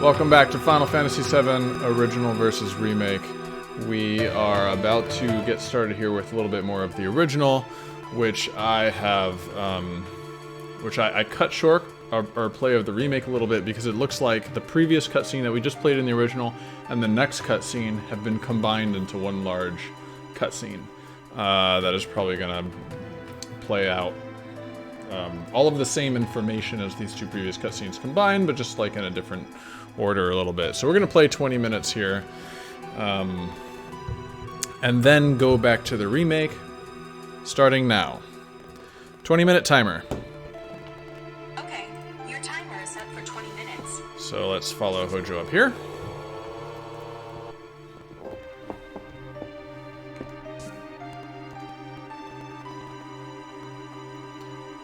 Welcome back to Final Fantasy VII Original versus Remake. We are about to get started here with a little bit more of the original, which I have, I cut short our play of the remake a little bit because it looks like the previous cutscene that we just played in the original and the next cutscene have been combined into one large cutscene. That is probably gonna play out all of the same information as these two previous cutscenes combined, but just like in a different order a little bit. So we're gonna play 20 minutes here, and then go back to the remake, starting now. 20-minute timer. Okay, your timer is set for 20 minutes. So let's follow Hojo up here.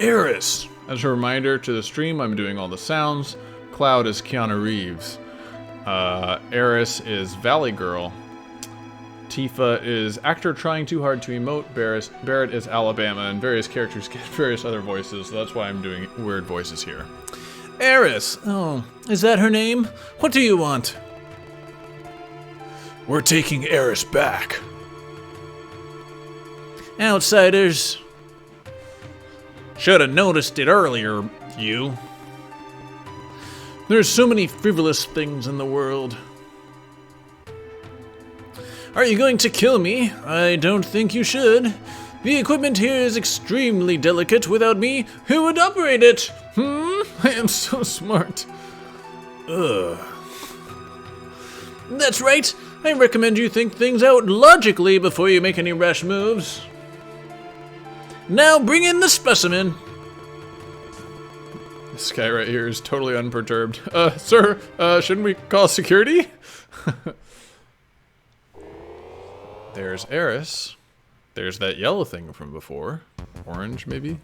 Eris! As a reminder to the stream, I'm doing all the sounds. Cloud is Keanu Reeves. Eris is Valley Girl. Tifa is actor trying too hard to emote. Barrett is Alabama, and various characters get various other voices, so that's why I'm doing weird voices here. Eris! Oh, is that her name? What do you want? We're taking Eris back. Outsiders. Should have noticed it earlier, you. There's so many frivolous things in the world. Are you going to kill me? I don't think you should. The equipment here is extremely delicate. Without me, who would operate it? I am so smart. Ugh. That's right. I recommend you think things out logically before you make any rash moves. Now bring in the specimen. This guy right here is totally unperturbed. Sir, shouldn't we call security? There's Eris. There's that yellow thing from before. Orange, maybe?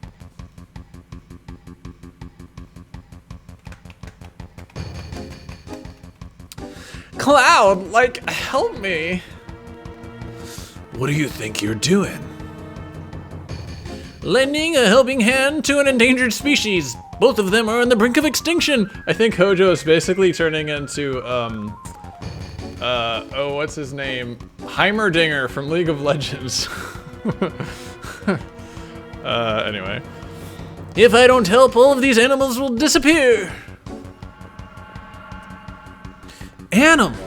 Cloud, like, help me. What do you think you're doing? Lending a helping hand to an endangered species. Both of them are on the brink of extinction. I think Hojo is basically turning into, what's his name? Heimerdinger from League of Legends. Anyway. If I don't help, all of these animals will disappear. Animal?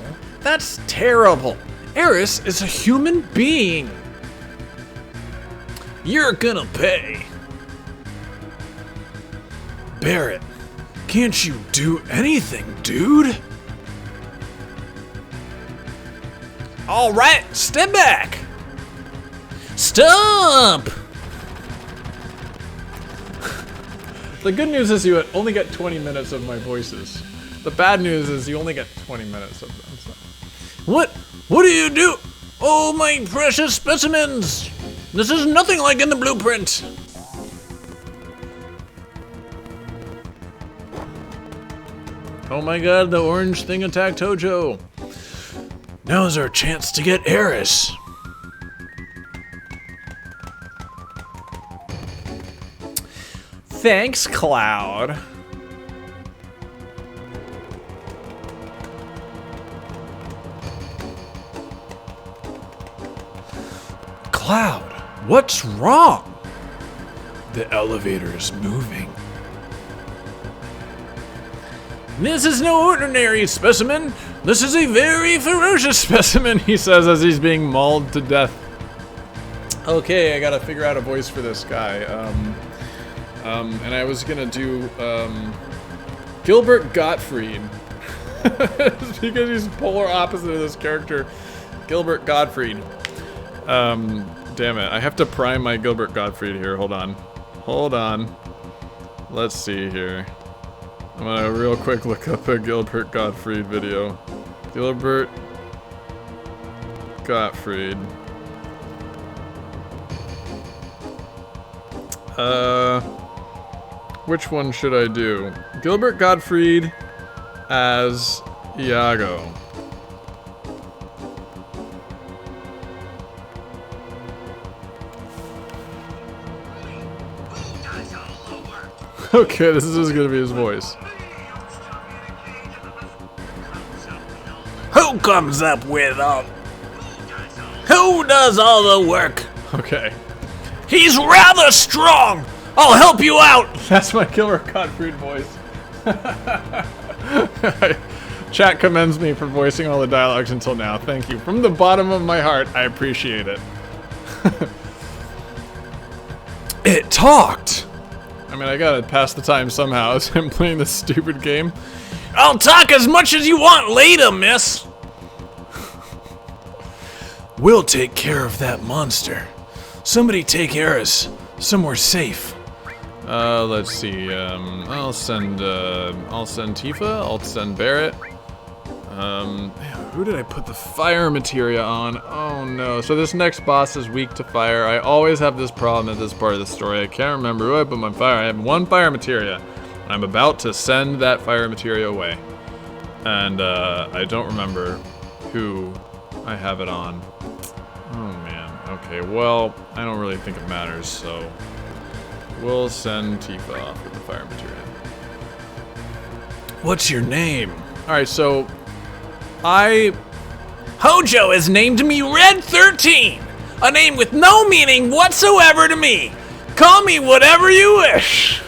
That's terrible. Eris is a human being. You're gonna pay. Barrett, can't you do anything, dude? All right, step back. Stop! The good news is you only get 20 minutes of my voices. The bad news is you only get 20 minutes of them. So. What do you do? Oh, my precious specimens! This is nothing like in the blueprint. Oh my god, the orange thing attacked Hojo. Now's our chance to get Eris. Thanks, Cloud. Cloud, what's wrong? The elevator is moving. This is no ordinary specimen. This is a very ferocious specimen, he says as he's being mauled to death. Okay, I gotta figure out a voice for this guy. And I was gonna do, Gilbert Gottfried. Because he's polar opposite of this character, Gilbert Gottfried. Damn it, I have to prime my Gilbert Gottfried here, hold on. Let's see here. I'm gonna real quick look up a Gilbert Gottfried video. Gilbert Gottfried. Which one should I do? Gilbert Gottfried as Iago. Okay, this is gonna be his voice. Who comes up with who does all the work? Okay. He's rather strong. I'll help you out. That's my Killer Gottfried voice. Chat commends me for voicing all the dialogues until now. Thank you. From the bottom of my heart, I appreciate it. It talked! I mean, I gotta pass the time somehow as I'm playing this stupid game. I'll talk as much as you want later, miss. We'll take care of that monster. Somebody take Eris somewhere safe. Let's see. I'll send Tifa. I'll send Barrett. Who did I put the fire materia on? Oh no. So this next boss is weak to fire. I always have this problem at this part of the story. I can't remember who I put my fire. I have one fire materia. I'm about to send that fire materia away. And, I don't remember who I have it on. Oh man. Okay, well, I don't really think it matters, so we'll send Tifa off with the fire materia. What's your name? Alright, so Hojo has named me Red 13, a name with no meaning whatsoever to me. Call me whatever you wish.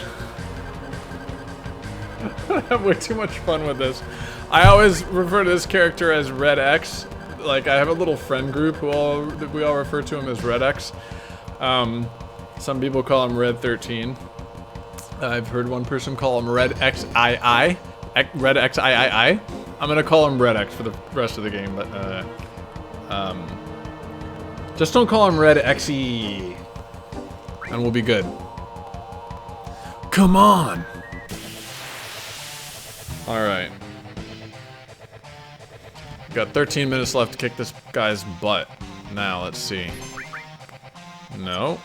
I have way too much fun with this. I always refer to this character as Red X. Like, I have a little friend group we all refer to him as Red X. Some people call him Red 13. I've heard one person call him Red XII. Red XIII. I'm gonna call him Red X for the rest of the game, but just don't call him Red XE, and we'll be good. Come on. All right. Got 13 minutes left to kick this guy's butt. Now let's see. No.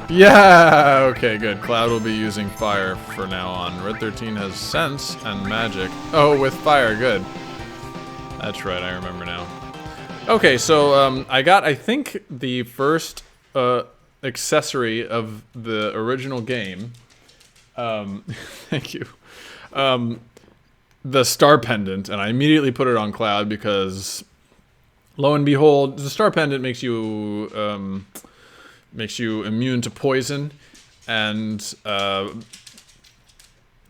Yeah! Okay, good. Cloud will be using fire for now on. Red 13 has sense and magic. Oh, with fire, good. That's right, I remember now. Okay, so I got, I think, the first accessory of the original game. Thank you. The star pendant, and I immediately put it on Cloud because, lo and behold, the star pendant makes you immune to poison, and so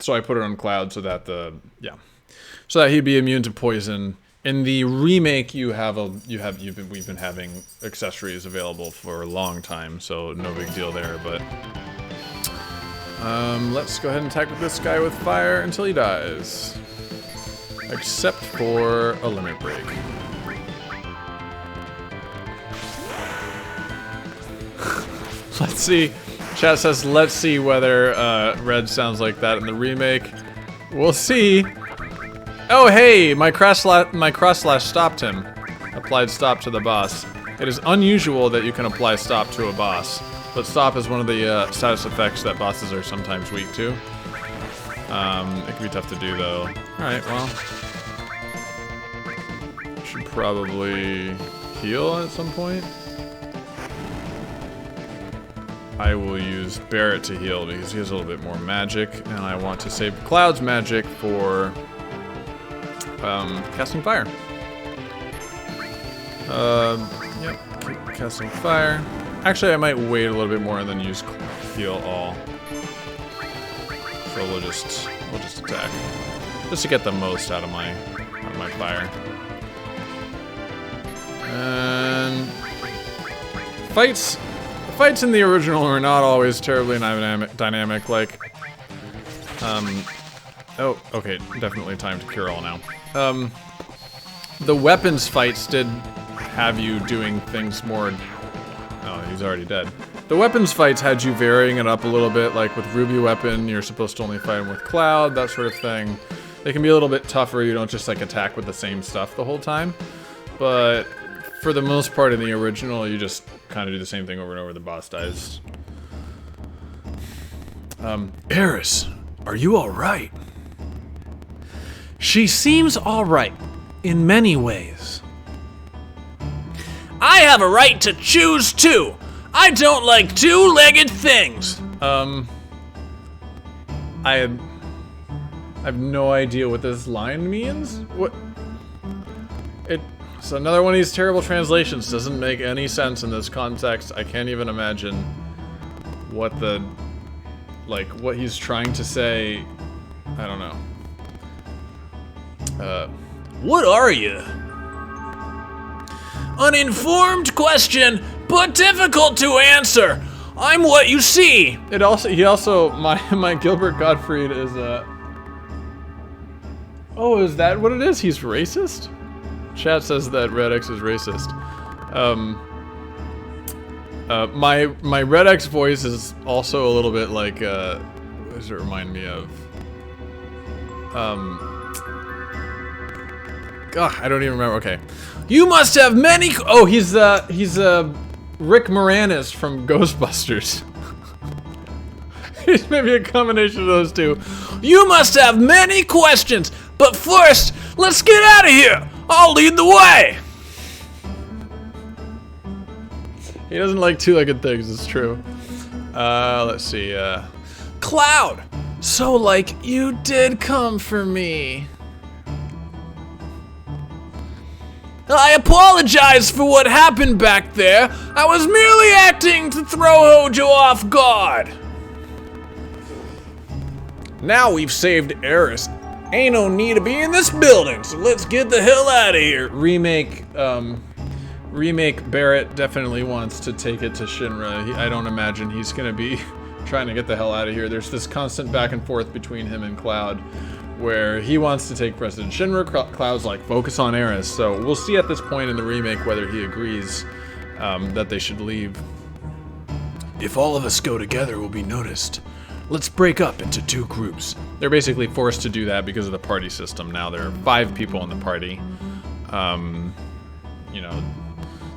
I put it on Cloud so that so that he'd be immune to poison. In the remake, we've been having accessories available for a long time, so no big deal there. But let's go ahead and attack with this guy with fire until he dies, except for a limit break. Let's see. Chat says, let's see whether Red sounds like that in the remake. We'll see. Oh, hey, my cross slash stopped him. Applied stop to the boss. It is unusual that you can apply stop to a boss, but stop is one of the status effects that bosses are sometimes weak to. It can be tough to do, though. Alright, well. Should probably heal at some point. I will use Barrett to heal because he has a little bit more magic, and I want to save Cloud's magic for casting fire. Yep, keep casting fire. Actually, I might wait a little bit more and then use heal all. So we'll just attack, just to get the most out of my fire. And fights in the original are not always terribly dynamic. Like, oh, okay, definitely time to cure all now. The weapons fights did have you doing things more. Oh, he's already dead. The weapons fights had you varying it up a little bit, like with Ruby Weapon, you're supposed to only fight him with Cloud, that sort of thing. They can be a little bit tougher, you don't just like attack with the same stuff the whole time. But for the most part in the original, you just kind of do the same thing over and over, the boss dies. Eris, are you alright? She seems alright, in many ways. I have a right to choose too. I don't like two-legged things. I have no idea what this line means. What? It's another one of these terrible translations. Doesn't make any sense in this context. I can't even imagine what what he's trying to say. I don't know. What are you? Uninformed question, but difficult to answer. I'm what you see. My Gilbert Gottfried is Oh, is that what it is? He's racist? Chat says that Red X is racist. My Red X voice is also a little bit like, what does it remind me of? God, I don't even remember. Okay. You must have many. Oh, he's Rick Moranis from Ghostbusters. He's maybe a combination of those two. You must have many questions, but first, let's get out of here. I'll lead the way. He doesn't like two-legged things, it's true. Let's see, Cloud, so like you did come for me. I apologize for what happened back there. I was merely acting to throw Hojo off guard. Now we've saved Eris. Ain't no need to be in this building, so let's get the hell out of here. Remake Barrett definitely wants to take it to Shinra. I don't imagine he's gonna be trying to get the hell out of here. There's this constant back and forth between him and Cloud, where he wants to take precedent. Shinra, Cloud's like, focus on Eris. So we'll see at this point in the remake whether he agrees that they should leave. If all of us go together, we'll be noticed. Let's break up into 2 groups. They're basically forced to do that because of the party system. Now there are 5 people in the party. You know,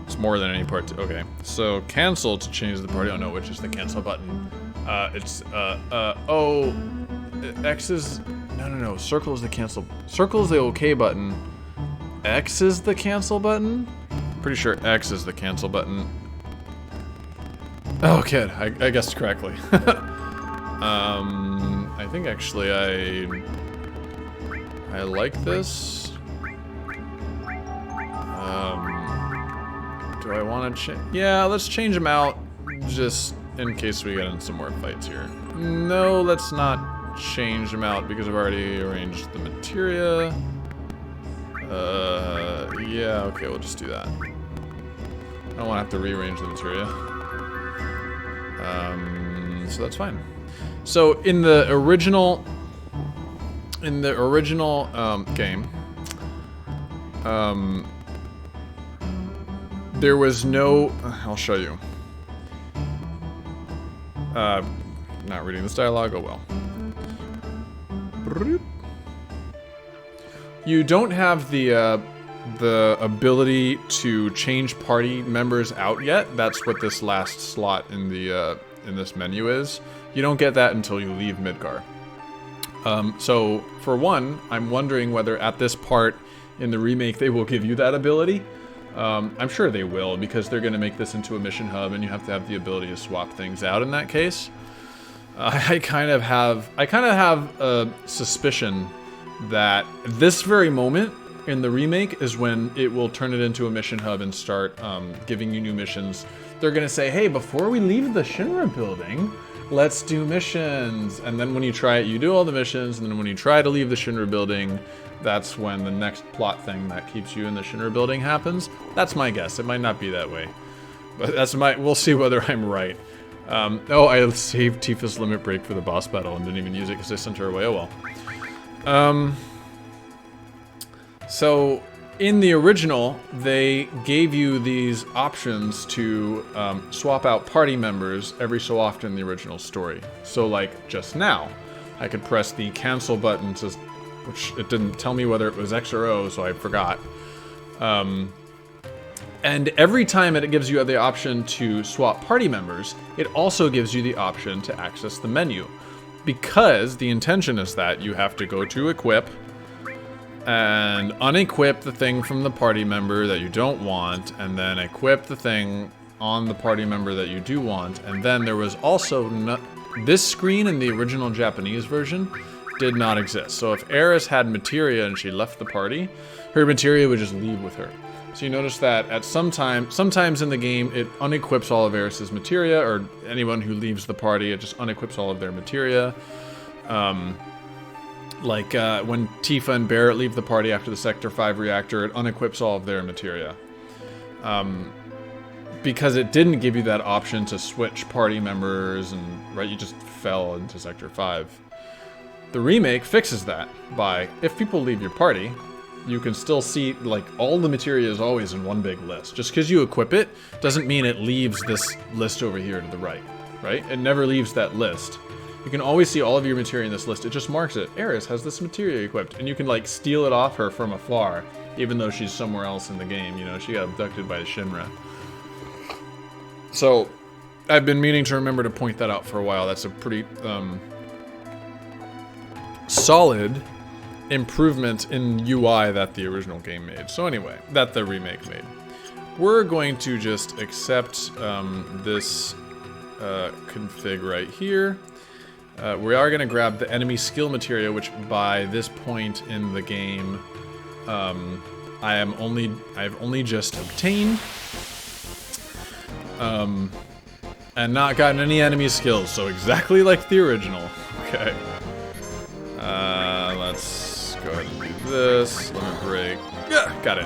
it's more than any part. Okay, so cancel to change the party. Oh no, which is the cancel button? X is, no. Circle is the cancel. Circle is the OK button. X is the cancel button? Pretty sure X is the cancel button. Oh, kid, I guessed correctly. I think actually I like this. Do I want to change? Yeah, let's change them out just in case we get in some more fights here. No, let's not change them out because I've already arranged the materia. Yeah, okay, we'll just do that. I don't want to have to rearrange the materia. So that's fine. So in the original game, there was no, I'll show you. Not reading this dialogue, oh well. You don't have the ability to change party members out yet. That's what this last slot in the in this menu is. You don't get that until you leave Midgar. So for one, I'm wondering whether at this part in the remake they will give you that ability. I'm sure they will, because they're going to make this into a mission hub, and you have to have the ability to swap things out in that case. I kind of have a suspicion that this very moment in the remake is when it will turn it into a mission hub and start giving you new missions. They're going to say, hey, before we leave the Shinra building, let's do missions. And then when you try it, you do all the missions, and then when you try to leave the Shinra building, that's when the next plot thing that keeps you in the Shinra building happens. That's my guess. It might not be that way, but we'll see whether I'm right. Oh, I saved Tifa's limit break for the boss battle and didn't even use it because I sent her away. Oh well. So in the original, they gave you these options to swap out party members every so often in the original story. So like just now, I could press the cancel button to, which it didn't tell me whether it was X or O, so I forgot. And every time it gives you the option to swap party members, it also gives you the option to access the menu. Because the intention is that you have to go to equip and unequip the thing from the party member that you don't want, and then equip the thing on the party member that you do want. And then there was also this screen in the original Japanese version did not exist. So if Eris had materia and she left the party, her materia would just leave with her. So you notice that at sometimes in the game, it unequips all of Eris's materia, or anyone who leaves the party, it just unequips all of their materia. Like when Tifa and Barrett leave the party after the Sector 5 reactor, it unequips all of their materia. Because it didn't give you that option to switch party members, and right, you just fell into Sector 5. The remake fixes that by, if people leave your party, you can still see, like, all the materia is always in one big list. Just because you equip it doesn't mean it leaves this list over here to the right, right? It never leaves that list. You can always see all of your materia in this list. It just marks it. Eris has this materia equipped, and you can, like, steal it off her from afar, even though she's somewhere else in the game. You know, she got abducted by Shinra. So, I've been meaning to remember to point that out for a while. That's a pretty, solid improvement in UI that the original game made. So anyway, that the remake made. We're going to just accept this config right here. We are going to grab the enemy skill materia, which by this point in the game, I've only just obtained, and not gotten any enemy skills. So exactly like the original. Okay. Let's go ahead and do this. Limit break. Yeah, got it.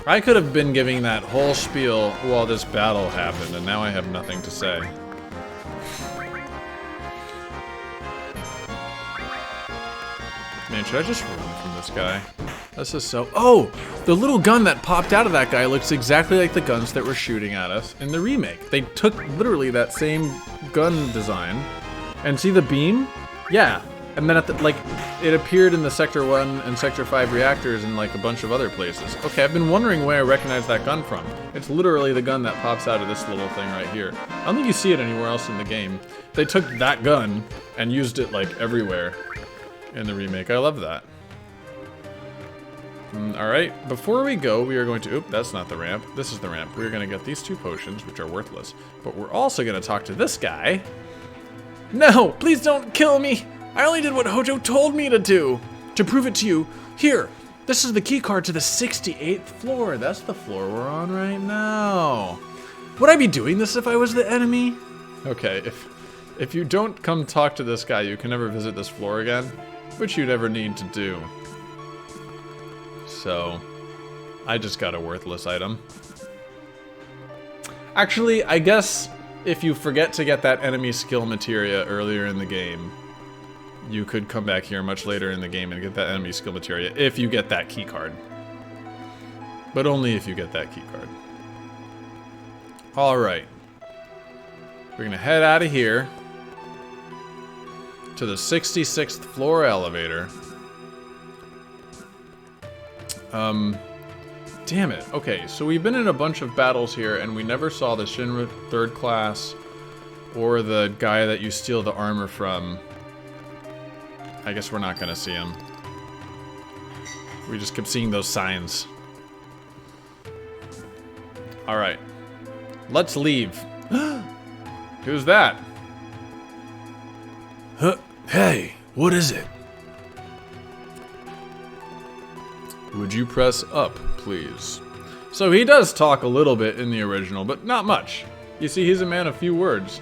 I could have been giving that whole spiel while this battle happened, and now I have nothing to say. Man, should I just run from this guy? This is so... Oh! The little gun that popped out of that guy looks exactly like the guns that were shooting at us in the remake. They took literally that same gun design. And see the beam? Yeah. And then it appeared in the Sector 1 and Sector 5 reactors and like a bunch of other places. Okay, I've been wondering where I recognize that gun from. It's literally the gun that pops out of this little thing right here. I don't think you see it anywhere else in the game. They took that gun and used it like everywhere in the remake. I love that. Alright, before we go, we are going to... Oop, that's not the ramp. This is the ramp. We're going to get these 2 potions, which are worthless. But we're also going to talk to this guy. No! Please don't kill me! I only did what Hojo told me to do! To prove it to you, here! This is the keycard to the 68th floor. That's the floor we're on right now. Would I be doing this if I was the enemy? Okay, if you don't come talk to this guy, you can never visit this floor again. Which you never need to do. So, I just got a worthless item. Actually, I guess if you forget to get that enemy skill materia earlier in the game, you could come back here much later in the game and get that enemy skill materia if you get that key card. But only if you get that key card. Alright. We're gonna head out of here to the 66th floor elevator. Damn it. Okay, so we've been in a bunch of battles here, and we never saw the Shinra 3rd class or the guy that you steal the armor from. I guess we're not gonna see him. We just kept seeing those signs. Alright. Let's leave. Who's that? Huh? Hey, what is it? Would you press up, please? So he does talk a little bit in the original, but not much. You see, he's a man of few words.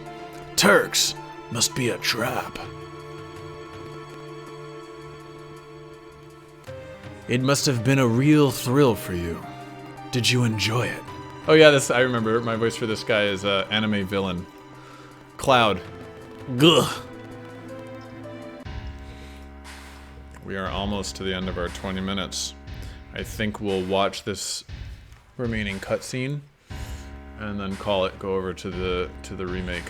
Turks must be a trap. It must have been a real thrill for you. Did you enjoy it? Oh yeah, this I remember. My voice for this guy is anime villain. Cloud. Gugh. We are almost to the end of our 20 minutes. I think we'll watch this remaining cutscene and then go over to the remake.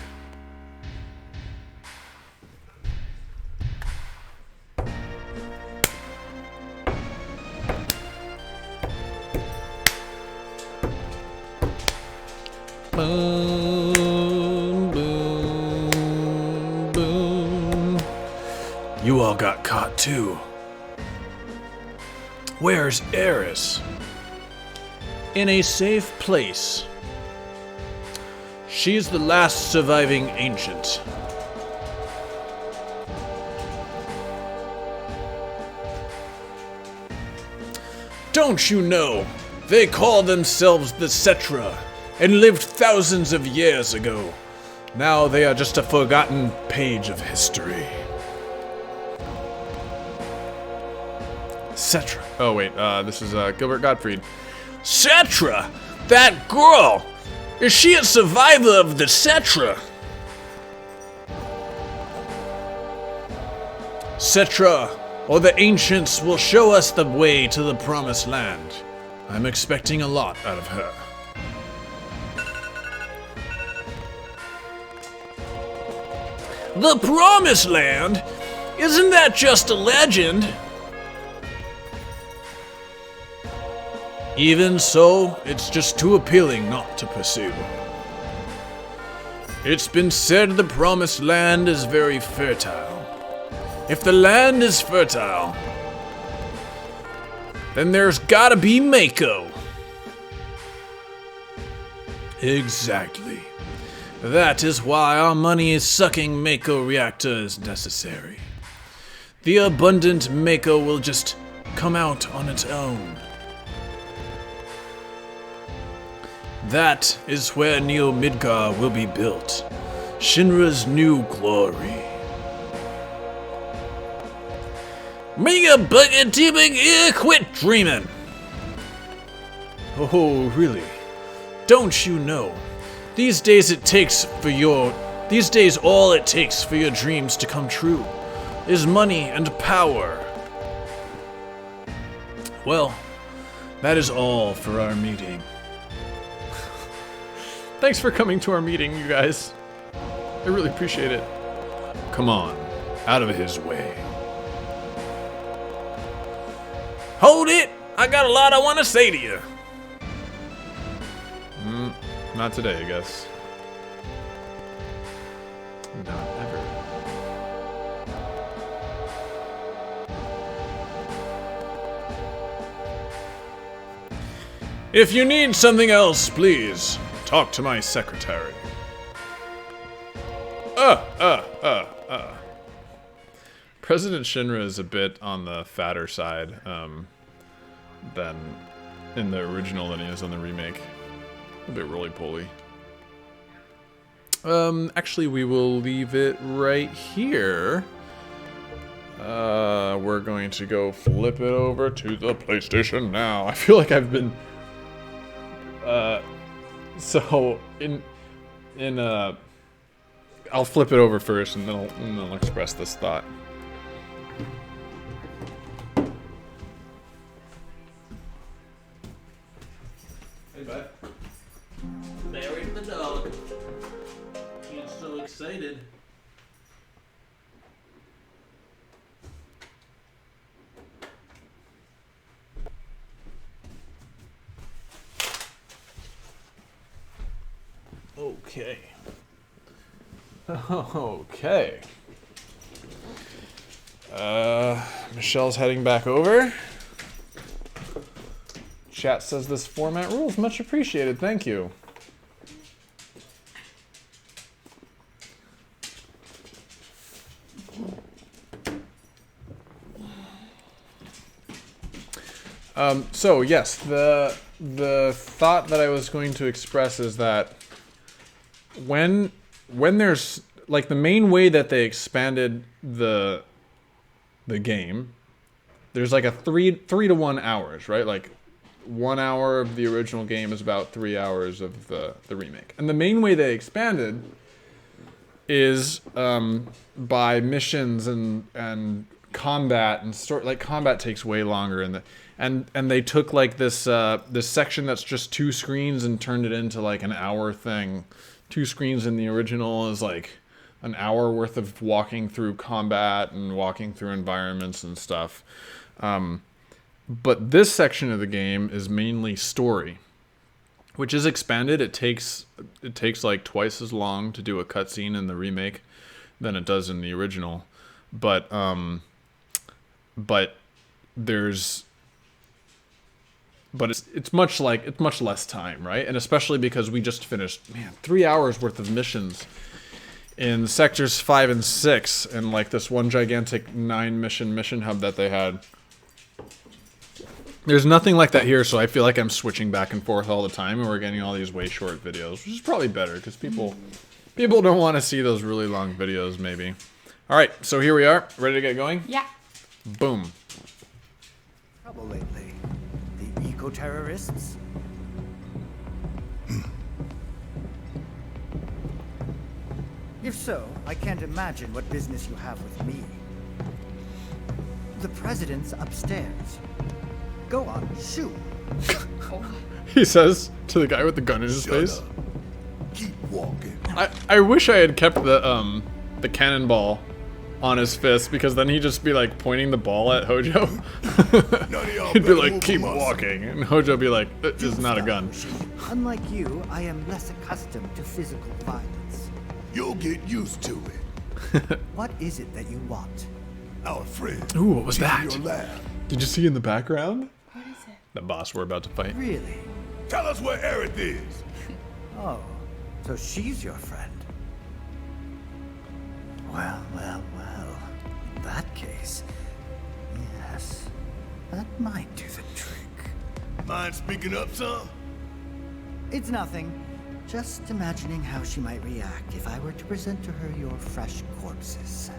Boom, boom, boom. You all got caught too. Where's Eris? In a safe place. She's the last surviving ancient. Don't you know, they call themselves the Cetra and lived thousands of years ago. Now they are just a forgotten page of history. Cetra. Oh wait, this is Gilbert Gottfried. Cetra? That girl! Is she a survivor of the Cetra? Cetra, or the ancients will show us the way to the promised land. I'm expecting a lot out of her. The promised land? Isn't that just a legend? Even so, it's just too appealing not to pursue. It's been said the promised land is very fertile. If the land is fertile, then there's gotta be Mako. Exactly. That is why our money-sucking Mako reactor is necessary. The abundant Mako will just come out on its own. That is where Neo Midgar will be built. Shinra's new glory. Mega bucket teaming quit dreaming. Oh, really? Don't you know? These days all it takes for your dreams to come true is money and power. Well, that is all for our meeting. Thanks for coming to our meeting, you guys. I really appreciate it. Come on, out of his way. Hold it! I got a lot I want to say to you. Not today, I guess. Not ever. If you need something else, please talk to my secretary. President Shinra is a bit on the fatter side than in the original than he is on the remake. A bit roly-poly. Actually, we will leave it right here. We're going to go flip it over to the PlayStation now. I feel like I've been... So, I'll flip it over first, and then I'll express this thought. Hey, bud. Married the dog. He's so excited. Okay. Okay. Michelle's heading back over. Chat says this format rules. Much appreciated. Thank you. So yes, the thought that I was going to express is that when there's like the main way that they expanded the game, there's like a 3 to 1 hours, right? Like 1 hour of the original game is about 3 hours of the remake. And the main way they expanded is by missions and combat and story. Like combat takes way longer, and they took like this section that's just 2 screens and turned it into like an hour thing. 2 screens in the original is like an hour worth of walking through combat and walking through environments and stuff. But this section of the game is mainly story, which is expanded. It takes like twice as long to do a cutscene in the remake than it does in the original. But but it's much less time, right? And especially because we just finished, man, 3 hours worth of missions in sectors 5 and 6, and like this one gigantic 9 mission hub that they had. There's nothing like that here, so I feel like I'm switching back and forth all the time, and we're getting all these way short videos, which is probably better because people don't want to see those really long videos, maybe. All right, so here we are, ready to get going. Yeah. Boom. Trouble lately. The eco-terrorists? If so, I can't imagine what business you have with me. The president's upstairs. Go on, shoot. He says to the guy with the gun in his face. Up. Keep walking. I wish I had kept the cannonball on his fist, because then he'd just be like pointing the ball at Hojo. He'd be like, keep walking, and Hojo would be like, this is not a gun. Unlike you, I am less accustomed to physical violence. You'll get used to it. What is it that you want? Our friend. Ooh, what was in that? Your lab. Did you see in the background? What is it? The boss we're about to fight. Really? Tell us where Aerith is. Oh, so she's your friend. Well. In that case, yes, that might do the trick. Mind speaking up, son? It's nothing. Just imagining how she might react if I were to present to her your fresh corpses.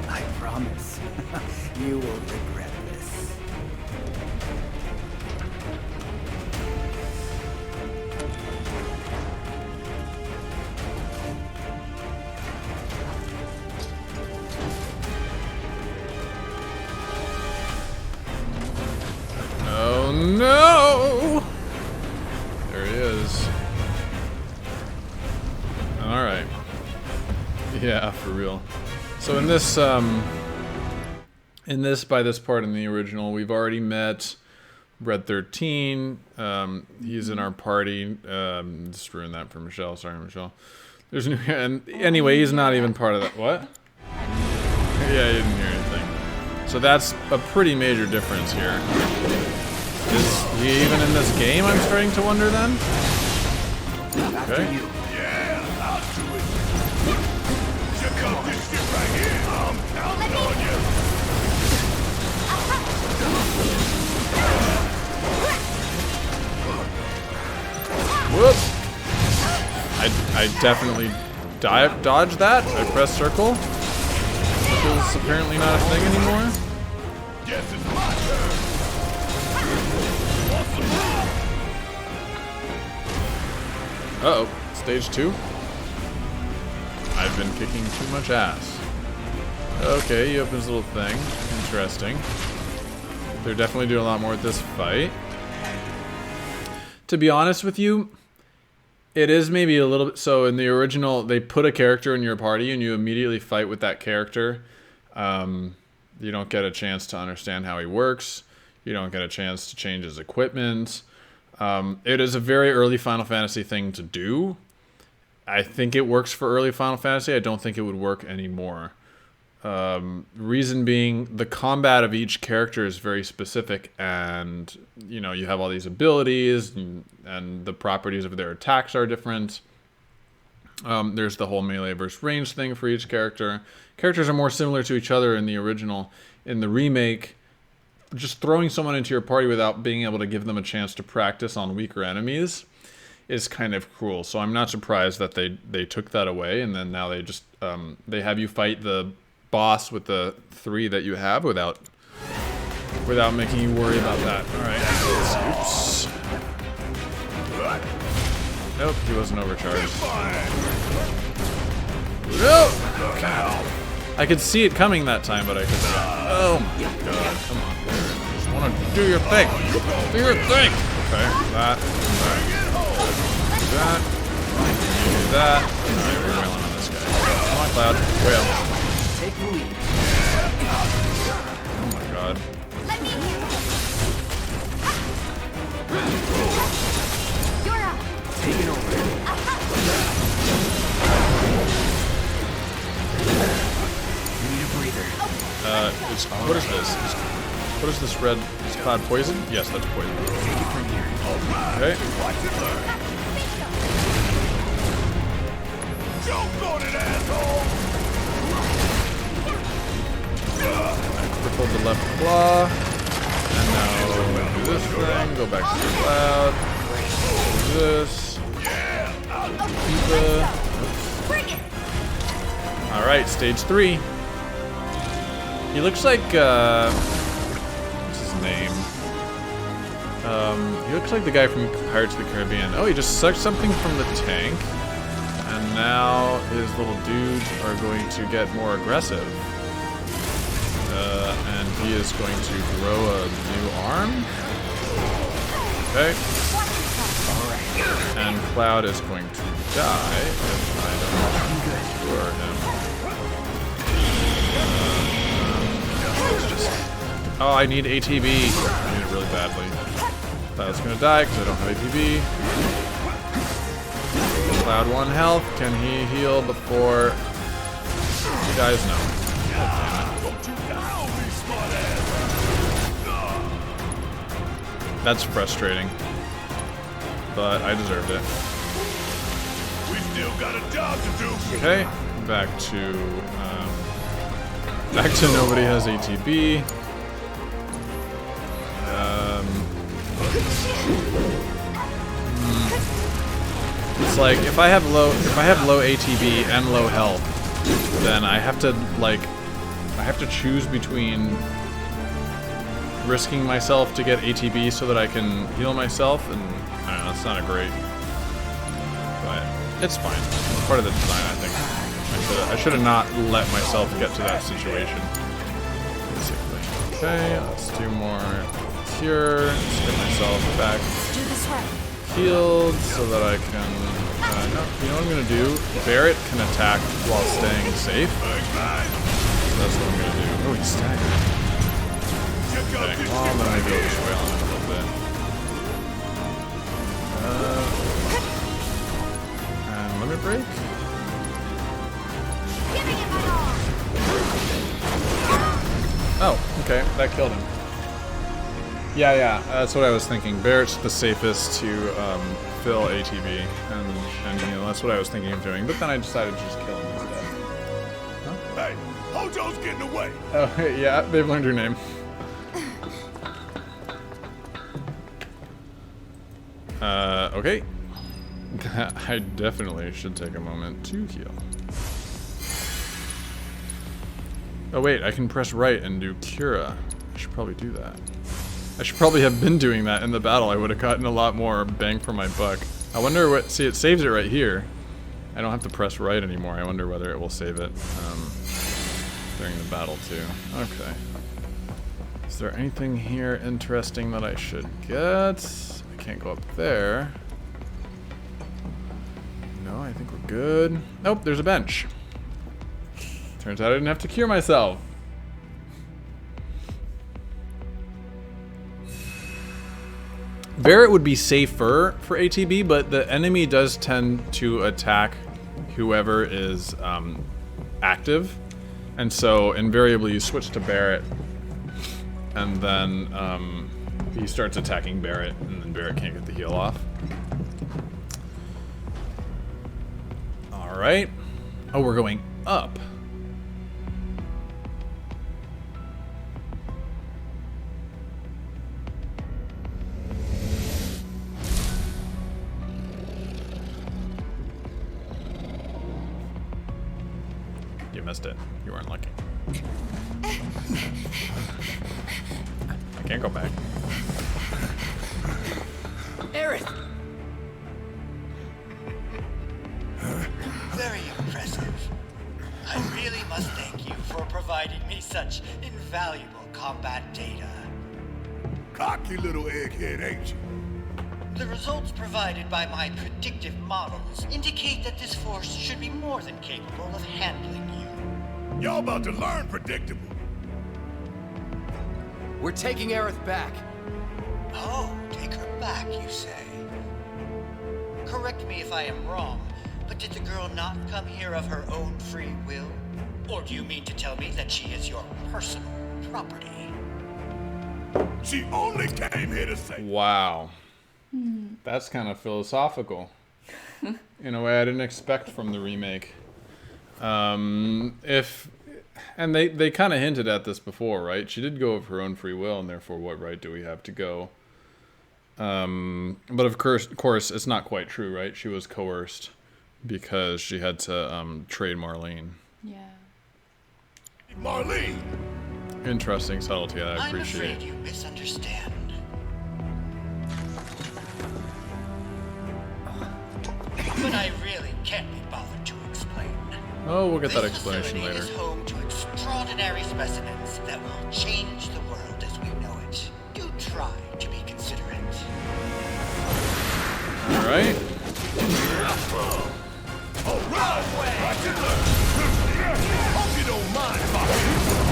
I promise, you will regret this. Oh no! There he is. Alright. Yeah, for real. So in this, by this part in the original, we've already met Red 13. He's in our party. Just ruined that for Michelle. Sorry, Michelle. There's new, and anyway, he's not even part of that. What? Yeah, you didn't hear anything. So that's a pretty major difference here. Is he even in this game, I'm starting to wonder then? Okay. Yeah, I'll do it. Check out this shit right here. I'm counting on you. Whoops! I definitely dodged that. I pressed circle. Circle's apparently not a thing anymore. Guess it's my turn. Uh-oh. Stage 2? I've been kicking too much ass. Okay, he opens a little thing. Interesting. They're definitely doing a lot more with this fight. To be honest with you, it is maybe a little bit... So in the original, they put a character in your party and you immediately fight with that character. You don't get a chance to understand how he works. You don't get a chance to change his equipment. It is a very early Final Fantasy thing to do. I think it works for early Final Fantasy. I don't think it would work anymore. Reason being, the combat of each character is very specific, and you know, you have all these abilities, and the properties of their attacks are different. There's the whole melee versus range thing for each character. Characters are more similar to each other in the original. In the remake, just throwing someone into your party without being able to give them a chance to practice on weaker enemies is kind of cruel. So I'm not surprised that they took that away, and then now they just they have you fight the boss with the 3 that you have without making you worry about that. All right. Oops. Nope, he wasn't overcharged. Nope. God. I could see it coming that time, but I could not. Oh my god, come on. Just want to do your thing. Do your thing. Okay, that. Do that. Do that. Alright, we're wailing on this guy. Come on, Cloud. Wail. Take the lead. Oh my god. Taking over. You need a breather. What is this? What is this red? Is cloud poison? Yes, that's poison. Take it from here. Okay. Watch it learn. Joke on it, asshole! Crippled the left claw. And now do this thing. Go back to the cloud. Do this. Alright, stage 3. He looks like, what's his name? He looks like the guy from Pirates of the Caribbean. Oh, he just sucked something from the tank. And now his little dudes are going to get more aggressive. And he is going to grow a new arm. Okay. And Cloud is going to die if I don't cure him. Oh, I need ATB. I need it really badly. Cloud's gonna die because I don't have ATB. Cloud 1 health. Can he heal before he dies? No. That's frustrating. But I deserved it. We still got a job to do. Okay, back to nobody has ATB. It's like if I have low ATB and low health, then I have to choose between risking myself to get ATB so that I can heal myself, and I don't know, it's not a great, but it's fine. It's part of the design, I think. I should have not let myself get to that situation. Basically. Okay, let's do more cure. Let's get myself back healed so that I can. No, you know what I'm gonna do? Barrett can attack while staying safe. So that's what I'm gonna do. Oh, he's staggered. Okay, well, then I go this way on a little bit. And limit break. Oh, okay, that killed him. Yeah, that's what I was thinking. Barrett's the safest to fill ATB, and you know that's what I was thinking of doing. But then I decided to just kill him instead. Hey, Hojo's getting away. Oh, yeah, they've learned your name. Okay. I definitely should take a moment to heal. Oh wait, I can press right and do Cura. I should probably do that. I should probably have been doing that in the battle. I would have gotten a lot more bang for my buck. I wonder what... See, it saves it right here. I don't have to press right anymore. I wonder whether it will save it during the battle too. Okay. Is there anything here interesting that I should get? I can't go up there. No, I think we're good. Nope, there's a bench. Turns out I didn't have to cure myself. Barrett would be safer for ATB, but the enemy does tend to attack whoever is active. And so invariably you switch to Barrett, and then he starts attacking Barrett, and then Barrett can't get the heal off. Alright. Oh, we're going up. You missed it. You weren't lucky. I can't go back. Aerith! Very impressive. I really must thank you for providing me such invaluable combat data. Cocky little egghead, ain't you? The results provided by my predictive models indicate that this force should be more than capable of handling you. Y'all about to learn predictable. We're taking Aerith back. Oh, take her back, you say? correct me if I am wrong, but did the girl not come here of her own free will? Or do you mean to tell me that she is your personal property? She only came here to say. Wow. That's kind of philosophical. In a way I didn't expect from the remake. And they kind of hinted at this before, right? She did go of her own free will, and therefore what right do we have to go? But of course, it's not quite true, right? She was coerced because she had to trade Marlene. Yeah. Marlene! Interesting subtlety that I I'm appreciate. afraid you misunderstand. But I really can't be bothered to explain. Oh, we'll get that This explanation facility later. is home to extraordinary specimens that will change the world as we know it. Do try to be considerate. All right. Alright! Watch it learn! Hope you don't mind, Bobby!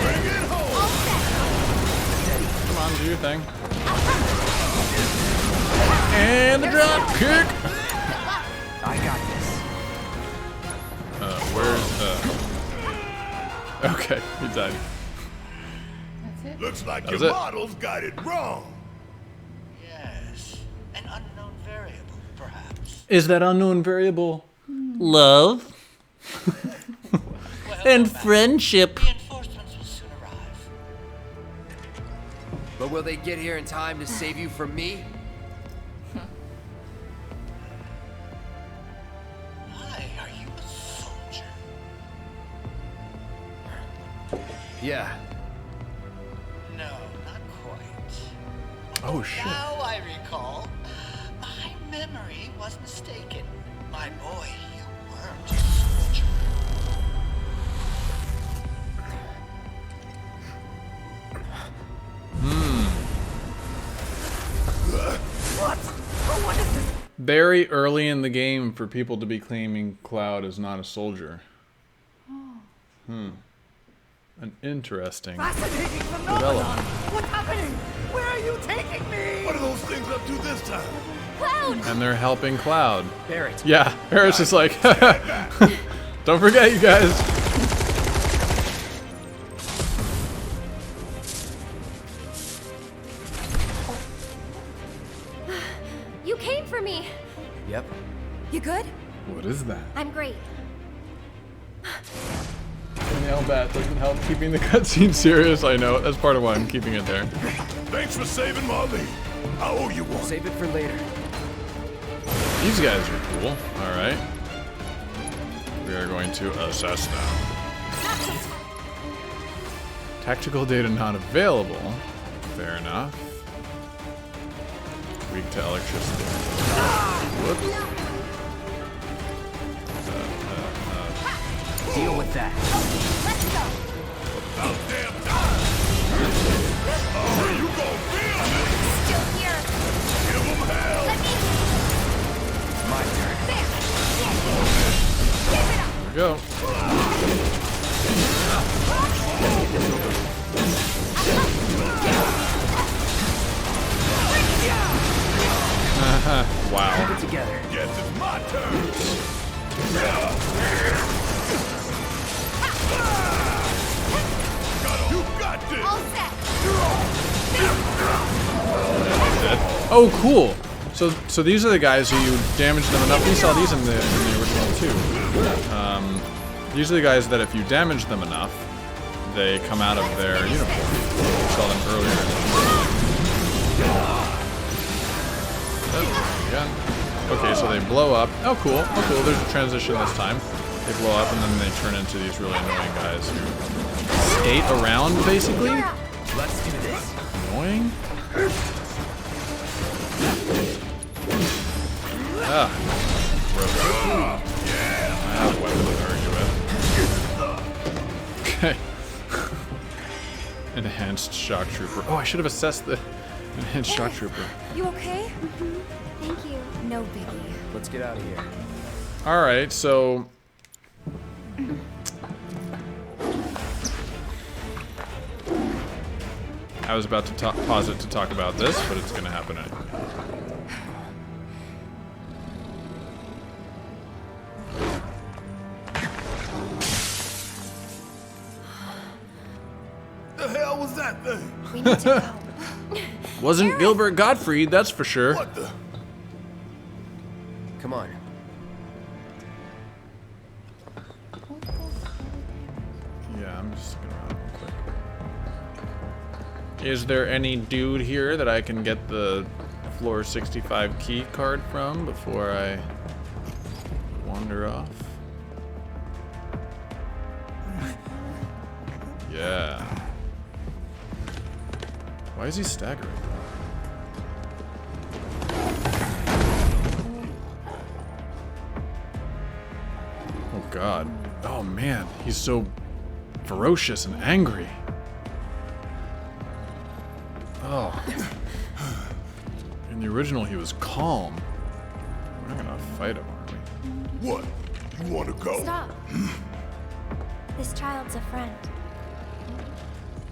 Bring it home! Come on, do your thing. And the drop kick. I got this. Where's Okay, he died. That's it. Looks like That was your it. models got it wrong. Yes, an unknown variable, perhaps. Is that unknown variable love Well, and no matter. friendship? Reinforcements will soon arrive. But will they get here in time to save you from me? Why are you a soldier? Yeah. No, not quite. Oh shit. Now I recall. My memory was mistaken. My boy, you weren't a soldier. Very early in the game for people to be claiming Cloud is not a soldier. An interesting Fascinating phenomenon! development. What's happening? Where are you taking me? What are those things up to this time? And they're helping Cloud. Barrett. Yeah, Barrett's just like, don't forget, you guys. You came for me. Yep. You good? What is that? I'm great. Nail bat doesn't help keeping the cutscene serious. I know, that's part of why I'm keeping it there. Thanks for saving Marlene. I owe you one. Save it for later. These guys are cool. All right. We are going to assess them. Tactical data not available. Fair enough. Weak to electricity. Whoops. Deal with that. Let's go. About damn time. Oh, you gon' feel it. Still here. Give 'em hell. Let me. My turn. There. Give it up. There we go. Wow. Get together. Guess it's my turn. You got this. All set. Dead. Oh, cool. So these are the guys who you damage them enough. We saw these in the original too. These are the guys that if you damage them enough, they come out of their uniform. We saw them earlier. Yeah. Okay, so they blow up. Oh, cool. Oh, cool. There's a transition this time. They blow up and then they turn into these really annoying guys who skate around, basically. Let's do this. Annoying. Ah. Gross. I have a weapon to argue with. Okay. Enhanced shock trooper. Oh, I should have assessed the enhanced shock trooper. You okay? Thank you. No biggie. Let's get out of here. Alright, so... I was about to pause it to talk about this, but it's gonna happen anyway. hell was that thing? We need to go. Wasn't Gilbert Gottfried, that's for sure. What the? Come on. Yeah, I'm just looking around real quick. Is there any dude here that I can get the floor 65 key card from before I wander off? Yeah. Why is he staggering? Oh God. Oh man, he's so ferocious and angry. Oh. In the original, he was calm. We're not gonna fight him, are we? What? You want to go? Stop. This child's a friend.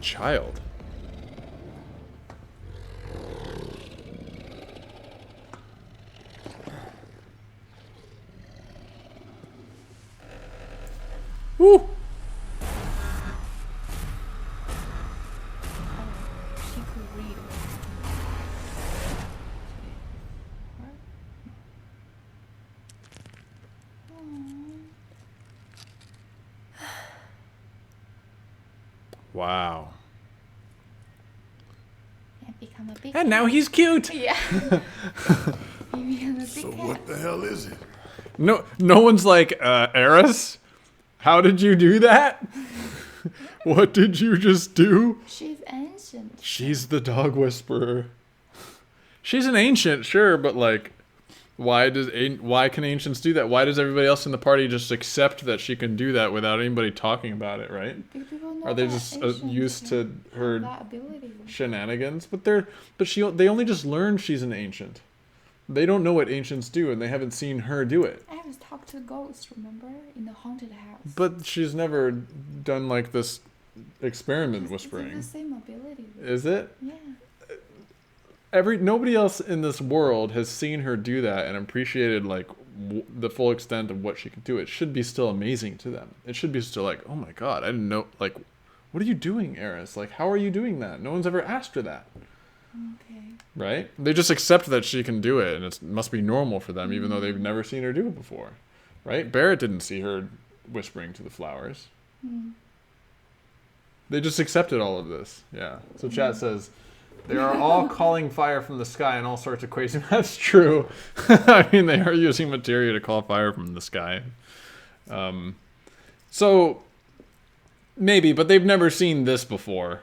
Child. Woo! She could read. Wow. And become a big And now he's cute. Yeah. He become a big So cat. what the hell is it? No one's like, Eris? How did you do that? What did you just do? She's ancient. She's the dog whisperer. She's an ancient, sure, but like, why can ancients do that? Why does everybody else in the party just accept that she can do that without anybody talking about it, right? People know Are they that just ancients used to have her that ability. shenanigans? But they only just learned she's an ancient. They don't know what ancients do, and they haven't seen her do it. I was talked to ghosts, remember? In the haunted house. But she's never done like this experiment It's whispering. the same ability. Is it? Yeah. Nobody else in this world has seen her do that and appreciated like the full extent of what she can do. It should be still amazing to them. It should be still like, oh my God, I didn't know. Like, what are you doing, Eris? Like, how are you doing that? No one's ever asked her that. Okay. Right? They just accept that she can do it, and it must be normal for them, even though they've never seen her do it before. Right? Barrett didn't see her whispering to the flowers. They just accepted all of this. Yeah. So chat says, they are all calling fire from the sky and all sorts of crazy. That's true. I mean, they are using materia to call fire from the sky. So, maybe, but they've never seen this before.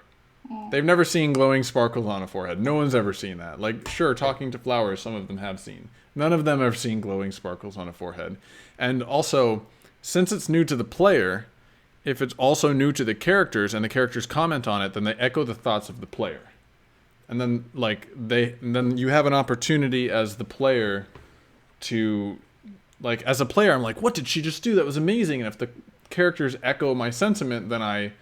They've never seen glowing sparkles on a forehead. No one's ever seen that. Like, sure, talking to flowers, some of them have seen. None of them have seen glowing sparkles on a forehead. And also, since it's new to the player, if it's also new to the characters and the characters comment on it, then they echo the thoughts of the player. And then, like, then you have an opportunity as the player to, like, as a player, I'm like, what did she just do? That was amazing. And if the characters echo my sentiment, then I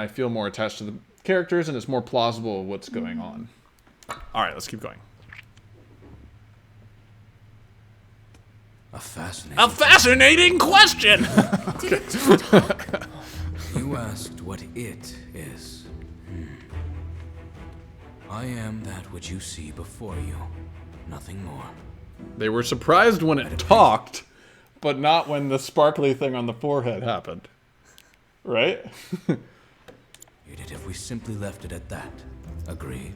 feel more attached to the characters, and it's more plausible what's going on. All right, let's keep going. A fascinating question. Did it just talk? You asked what it is. I am that which you see before you. Nothing more. They were surprised when it talked, but not when the sparkly thing on the forehead happened. Right? You'd it if we simply left it at that. Agreed.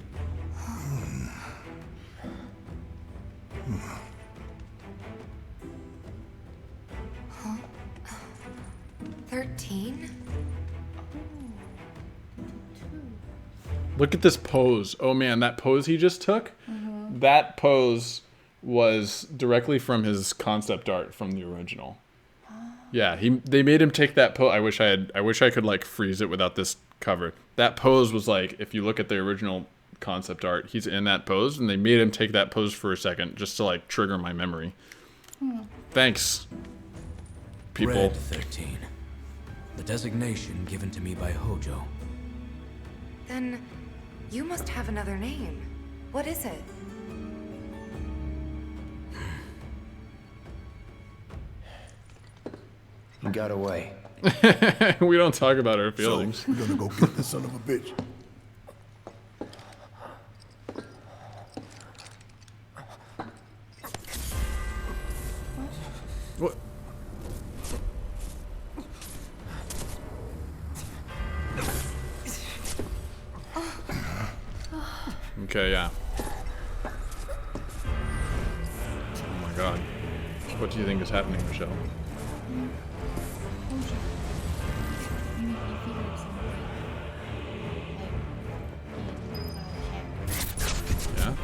13? Look at this pose. Oh man, that pose he just took? That pose was directly from his concept art from the original. Yeah, they made him take that pose. I wish I could like freeze it without this cover. That pose was like, if you look at the original concept art, he's in that pose, and they made him take that pose for a second just to like trigger my memory. Thanks, people. Red 13. The designation given to me by Hojo. Then you must have another name. What is it? He got away. We don't talk about our feelings. So, we're gonna go get this son of a bitch. What? Okay, yeah. Oh my god. What do you think is happening, Michelle? Yeah?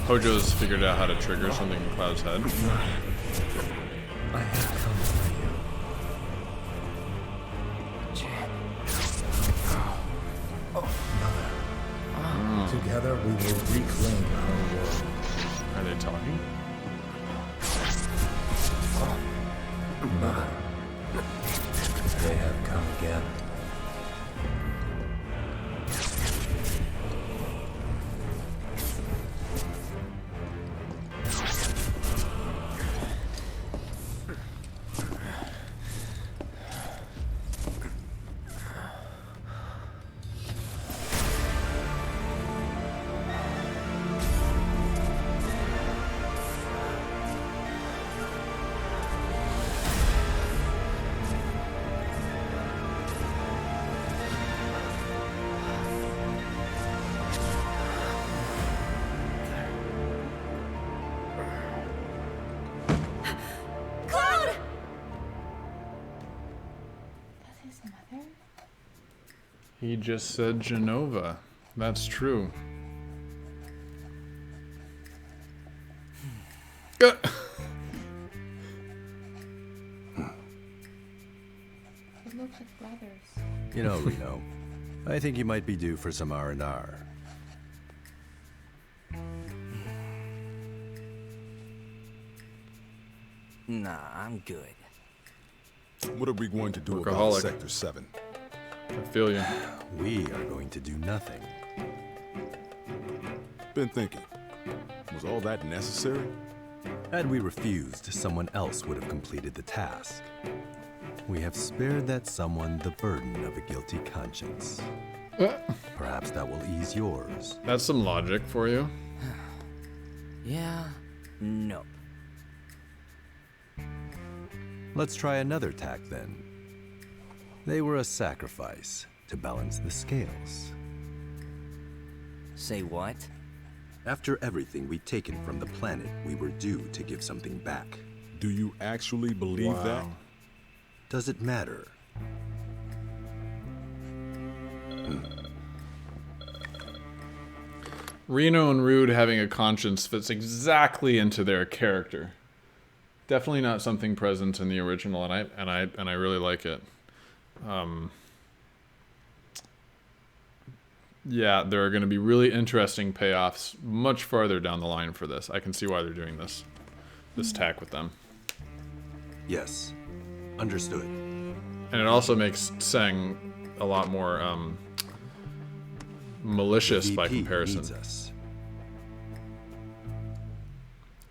Hojo's figured out how to trigger something in Cloud's head. I have come for you. Together we will reclaim our world. Are they talking? They have come again. He just said Genova. That's true. It looks like brothers. You know, Reno, I think you might be due for some R&R. Nah, I'm good. What are we going to do about Workaholic. Sector 7? I feel you. We are going to do nothing. Been thinking. Was all that necessary? Had we refused, someone else would have completed the task. We have spared that someone the burden of a guilty conscience. Perhaps that will ease yours. That's some logic for you. Yeah, nope. Let's try another tack then. They were a sacrifice to balance the scales. Say what? After everything we'd taken from the planet, we were due to give something back. Do you actually believe that? Does it matter? Reno and Rude having a conscience fits exactly into their character. Definitely not something present in the original, and I really like it. Yeah, there are going to be really interesting payoffs much farther down the line for this. I can see why they're doing this tack with them. Yes. Understood. And it also makes Seng a lot more malicious by comparison. Needs us.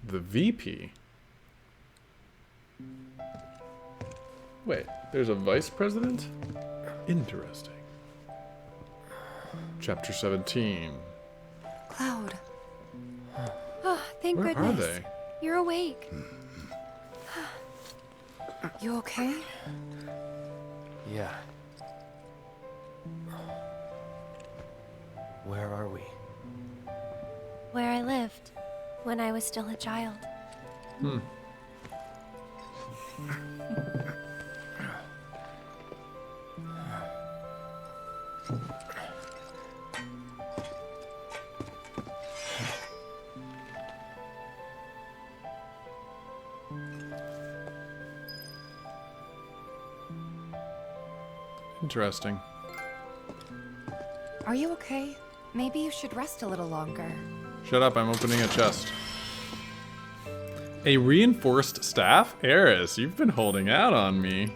The VP? Wait, there's a vice president? Interesting. Chapter 17. Cloud. Oh, thank Where goodness. are they? You're awake. You okay? Yeah. Where are we? Where I lived when I was still a child. Interesting. Are you okay? Maybe you should rest a little longer. Shut up, I'm opening a chest. A reinforced staff? Eris, you've been holding out on me.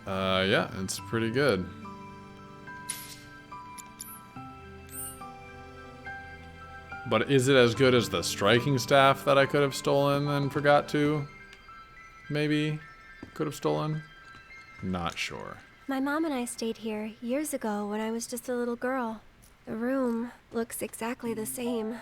Yeah, it's pretty good. But is it as good as the striking staff that I could have stolen and forgot to? Maybe could have stolen? Not sure. My mom and I stayed here years ago when I was just a little girl. The room looks exactly the same.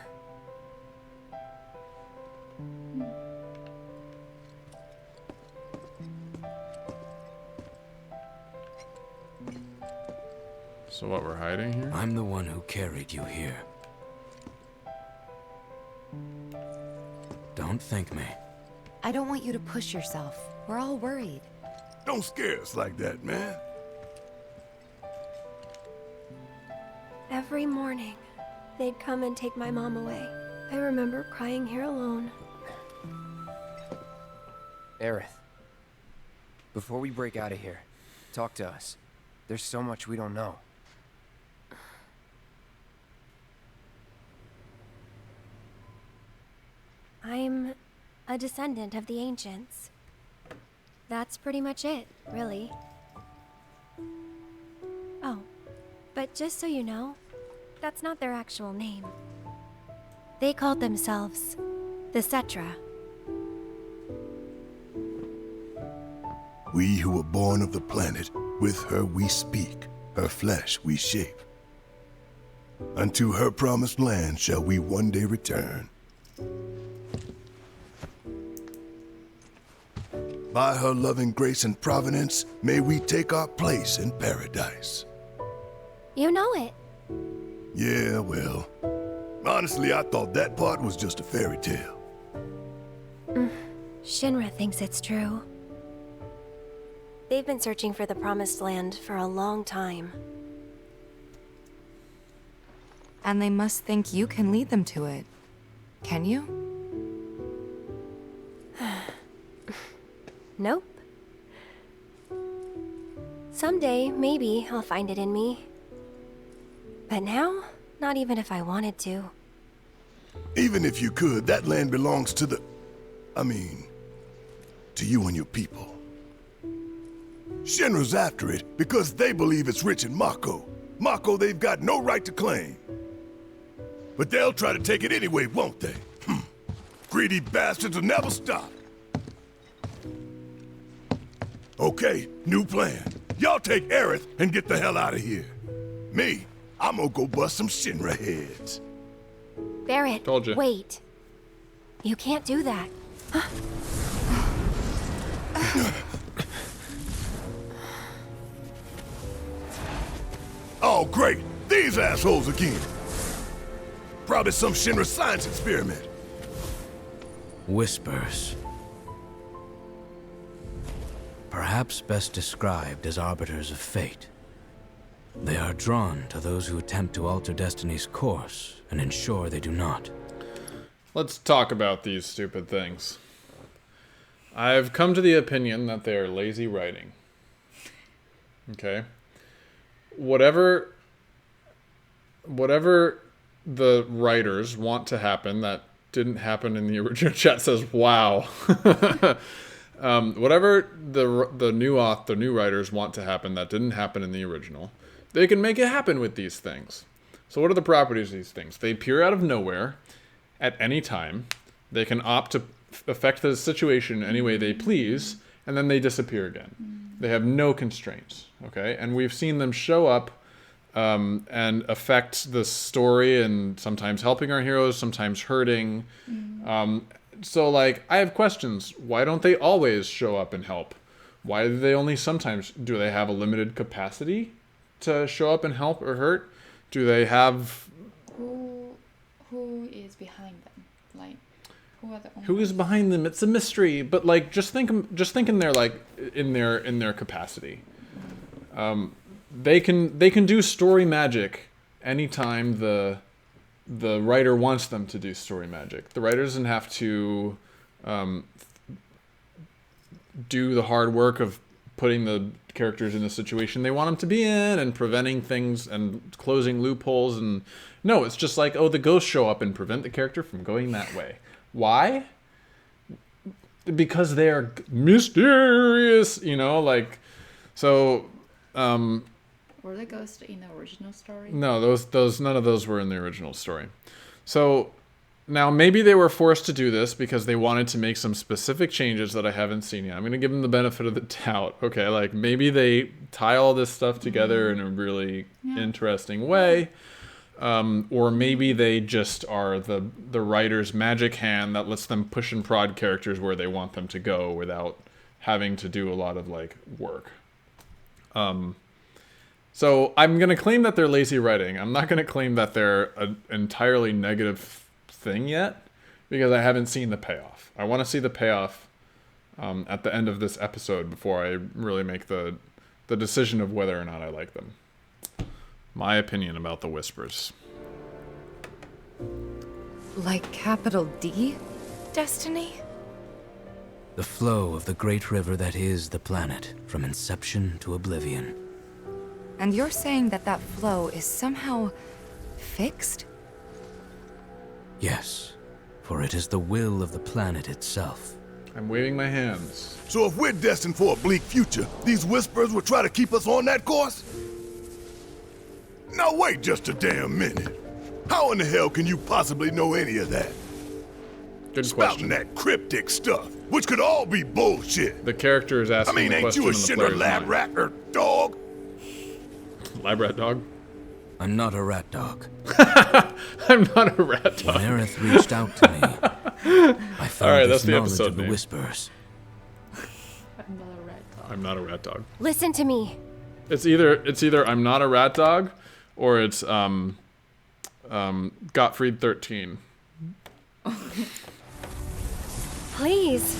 So what, we're hiding here? I'm the one who carried you here. Don't thank me. I don't want you to push yourself. We're all worried. Don't scare us like that, man. Every morning, they'd come and take my mom away. I remember crying here alone. Aerith, before we break out of here, talk to us. There's so much we don't know. I'm a descendant of the ancients. That's pretty much it, really. Oh, but just so you know, that's not their actual name. They called themselves the Cetra. We who were born of the planet, with her we speak, her flesh we shape. Unto her promised land shall we one day return. By her loving grace and providence, may we take our place in paradise. You know it. Yeah, well, honestly, I thought that part was just a fairy tale. Shinra thinks it's true. They've been searching for the Promised Land for a long time. And they must think you can lead them to it. Can you? Nope. Someday, maybe, I'll find it in me. But now, not even if I wanted to. Even if you could, that land belongs to the... to you and your people. Shinra's after it because they believe it's rich in Mako. Mako they've got no right to claim. But they'll try to take it anyway, won't they? Greedy bastards will never stop. Okay, new plan. Y'all take Aerith and get the hell out of here. Me, I'm gonna go bust some Shinra heads. Barrett, Told you. Wait. You can't do that. Oh, great. These assholes again. Probably some Shinra science experiment. Whispers. Perhaps best described as arbiters of fate. They are drawn to those who attempt to alter destiny's course and ensure they do not. Let's talk about these stupid things. I've come to the opinion that they are lazy writing. Okay? Whatever the writers want to happen that didn't happen in the original. Chat says, wow. Whatever the new writers want to happen that didn't happen in the original, they can make it happen with these things. So what are the properties of these things? They appear out of nowhere at any time. They can opt to affect the situation any way they please, and then they disappear again. They have no constraints, okay? And we've seen them show up and affect the story, and sometimes helping our heroes, sometimes hurting. So, like, I have questions. Why don't they always show up and help? Why do they only sometimes? Do they have a limited capacity to show up and help or hurt? Do they have... Who is behind them? Like, who are the owners? Who is behind them? It's a mystery. But, like, just think in their, like, in their capacity. They can do story magic anytime the writer wants them to do story magic. The writer doesn't have to do the hard work of putting the characters in the situation they want them to be in and preventing things and closing loopholes. And no, it's just like, oh, the ghosts show up and prevent the character from going that way. Why? Because they are mysterious, like, so... Were the ghosts in the original story? No, those none of those were in the original story. So now maybe they were forced to do this because they wanted to make some specific changes that I haven't seen yet. I'm going to give them the benefit of the doubt. Okay, like maybe they tie all this stuff together in a really interesting way. Or maybe they just are the writer's magic hand that lets them push and prod characters where they want them to go without having to do a lot of like work. So I'm going to claim that they're lazy writing. I'm not going to claim that they're an entirely negative thing yet because I haven't seen the payoff. I want to see the payoff at the end of this episode before I really make the decision of whether or not I like them. My opinion about the Whispers. Like capital D? Destiny? The flow of the great river that is the planet, from inception to oblivion. And you're saying that that flow is somehow fixed? Yes, for it is the will of the planet itself. I'm waving my hands. So if we're destined for a bleak future, these Whispers will try to keep us on that course? Now wait just a damn minute. How in the hell can you possibly know any of that? Good Spouting question. that cryptic stuff, which could all be bullshit. The character is asking the ain't question you a in the Shinra player's lab mind. rat or dog? Lab rat dog? I'm not a rat dog. I'm not a rat dog. When Aerith reached out to me, I found Alright, this that's the knowledge episode of the name. Whispers. I'm not a rat dog. I'm not a rat dog. Listen to me. It's either I'm not a rat dog or it's Gottfried 13. Please.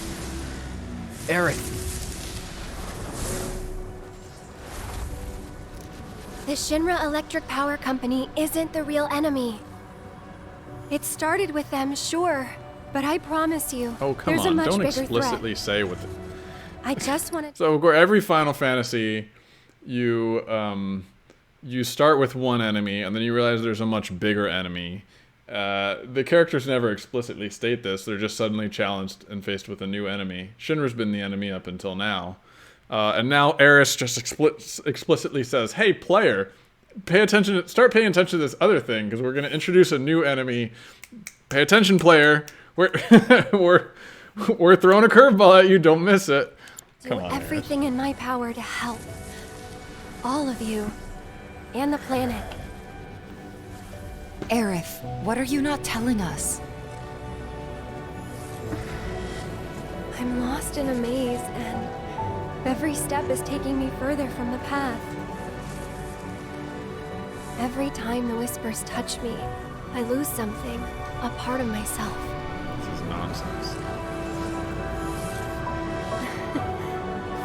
Eric. The Shinra Electric Power Company isn't the real enemy. It started with them, sure, but I promise you, Oh, come there's a on. much Don't bigger explicitly threat. say what the... I just wanted So every Final Fantasy, you start with one enemy, and then you realize there's a much bigger enemy. The characters never explicitly state this. They're just suddenly challenged and faced with a new enemy. Shinra's been the enemy up until now. And now Aerith just explicitly says, hey, player, start paying attention to this other thing, because we're going to introduce a new enemy. Pay attention, player. We're throwing a curveball at you. Don't miss it. Come on, everything in my power to help. All of you. And the planet. Aerith, what are you not telling us? I'm lost in a maze, and every step is taking me further from the path. Every time the Whispers touch me, I lose something, a part of myself. This is nonsense.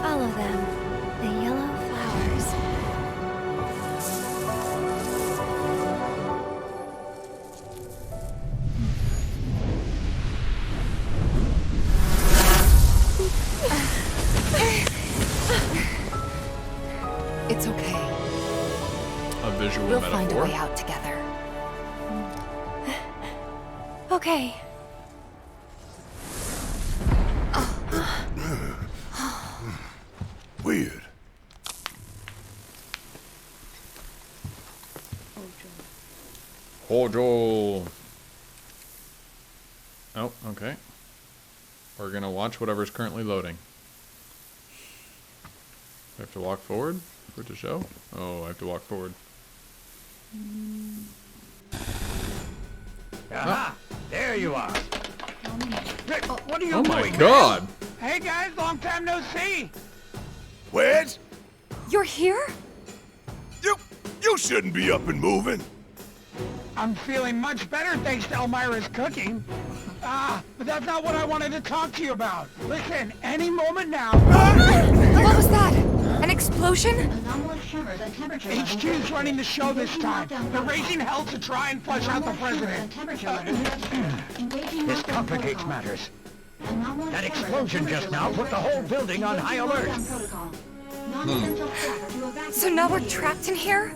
Follow them, the yellow flowers. It's okay. A visual We'll metaphor. find a way out together. Okay. Weird. Hojo. Oh, okay. We're gonna watch whatever's currently loading. I have to walk forward for it to show? Oh, I have to walk forward. Aha! There you are. Rick, what are you Oh doing? my god! Hey guys, long time no see. Wedge? You're here? You shouldn't be up and moving. I'm feeling much better thanks to Elmira's cooking. But that's not what I wanted to talk to you about. Listen, any moment now. What was that? An explosion? HQ's running the show this time. They're raising hell to try and flush out the president. This complicates matters. That explosion just now put the whole building on high alert. So now we're trapped in here?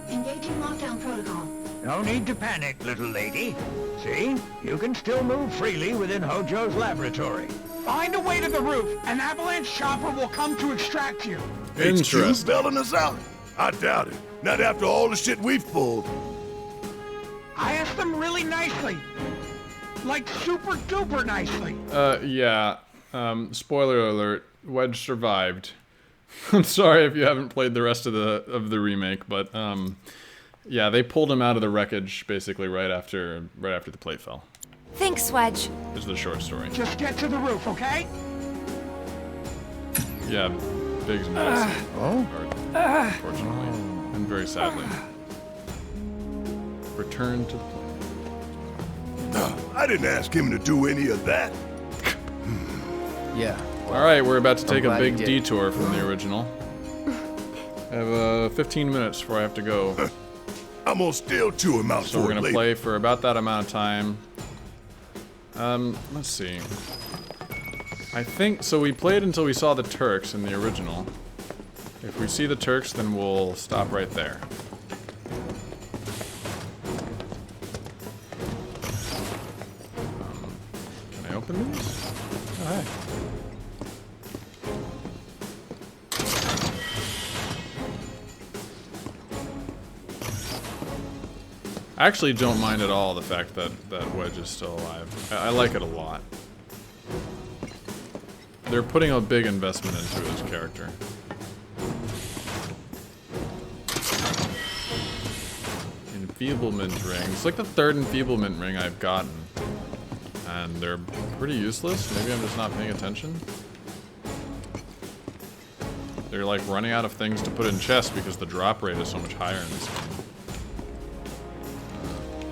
No need to panic, little lady. See? You can still move freely within Hojo's laboratory. Find a way to the roof. An avalanche chopper will come to extract you. HQ's bailing us out? I doubt it. Not after all the shit we've pulled. I asked them really nicely. like super duper nicely. Yeah. Spoiler alert, Wedge survived. I'm sorry if you haven't played the rest of the remake, but yeah, they pulled him out of the wreckage basically right after the plate fell. Thanks, Wedge. This is the short story. Just get to the roof, okay? Yeah, Big's medicine. Unfortunately, and very sadly. Return to the plane. I didn't ask him to do any of that. Yeah. All right, we're about to take a glad he big did. detour from the original. I have 15 minutes before I have to go. I'm gonna still chew him out So we're for it gonna later. play for about that amount of time. Let's see. I think so. We played until we saw the Turks in the original. If we see the Turks, then we'll stop right there. Can I open these? Oh, hey. I actually don't mind at all the fact that Wedge is still alive. I like it a lot. They're putting a big investment into his character. Enfeeblement ring. It's like the third enfeeblement ring I've gotten. And they're pretty useless. Maybe I'm just not paying attention. They're like running out of things to put in chests because the drop rate is so much higher in this game.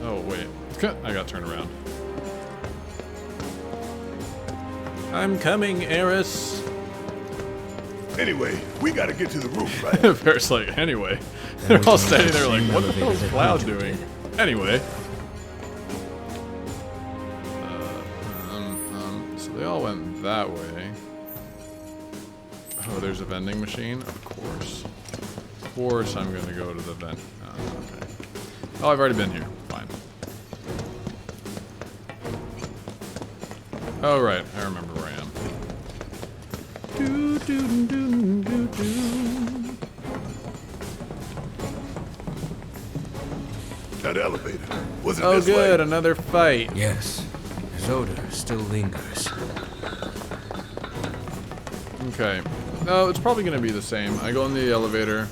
Oh, wait. I got turned around. I'm coming, Eris. Anyway, we gotta get to the roof, right? Ferris like, anyway. They're all standing there like, what the hell is Cloud doing? Anyway. So they all went that way. Oh, there's a vending machine? Of course. Of course I'm gonna go to the vent. Oh, okay. Oh, I've already been here. Fine. Oh, right. I remember where I am. Do, do, do, do, do. That elevator. Was it Oh, this good. way? Another fight. Yes, his odor still lingers. Okay. No, it's probably going to be the same. I go in the elevator.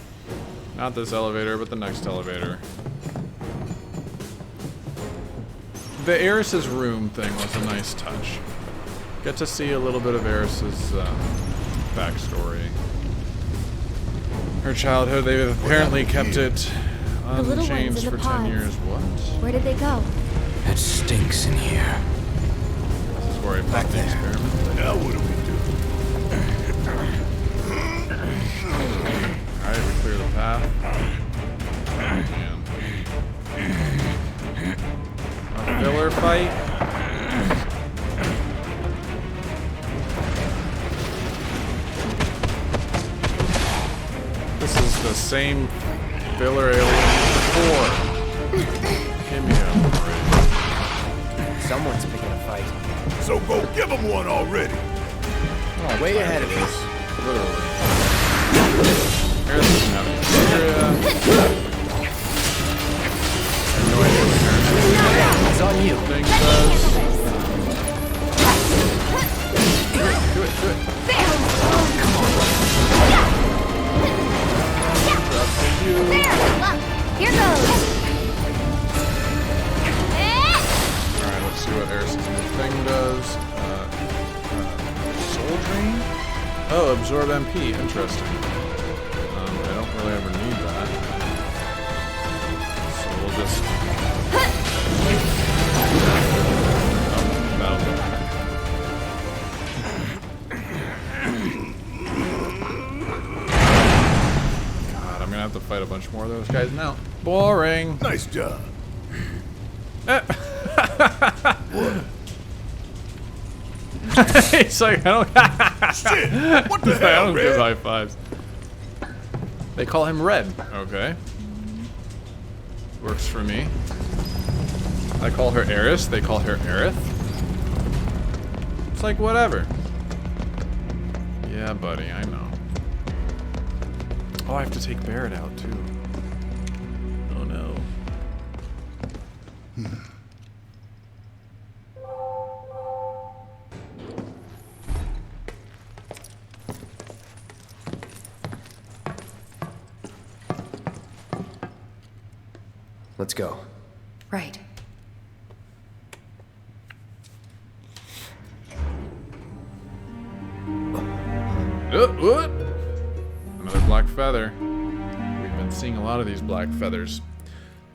Not this elevator, but the next elevator. The Eris's room thing was a nice touch. Get to see a little bit of Eris's backstory. Her childhood, they've apparently kept it The little ones unchanged in for the 10 pods. years. What? Where did they go? It stinks in here. This is where I put the experiment. Now what do we do? Alright, we clear the path. Man. A filler fight? This is the same filler alien before. Give me a break. Someone's picking a fight. So go give him one already. Oh, Way fine. ahead of us. Literally. Eris doesn't have any area. I have no idea what It's on you. thing does. Do it, do it. Trust you. Here goes. Alright, let's see what Eris's new thing does. Soul Drain? Oh, absorb MP. Interesting. I don't really ever need that. So we'll just... Oh, that'll do. God, I'm gonna have to fight a bunch more of those guys now. Boring! Nice job. It's like, I don't... Shit! What the I hell, don't give Red? high fives. They call him Red. Okay. Works for me. I call her Eris. They call her Aerith. It's like, whatever. Yeah, buddy, I know. Oh, I have to take Barrett out, too. Oh, no. Let's go. Right. What? Another black feather. We've been seeing a lot of these black feathers,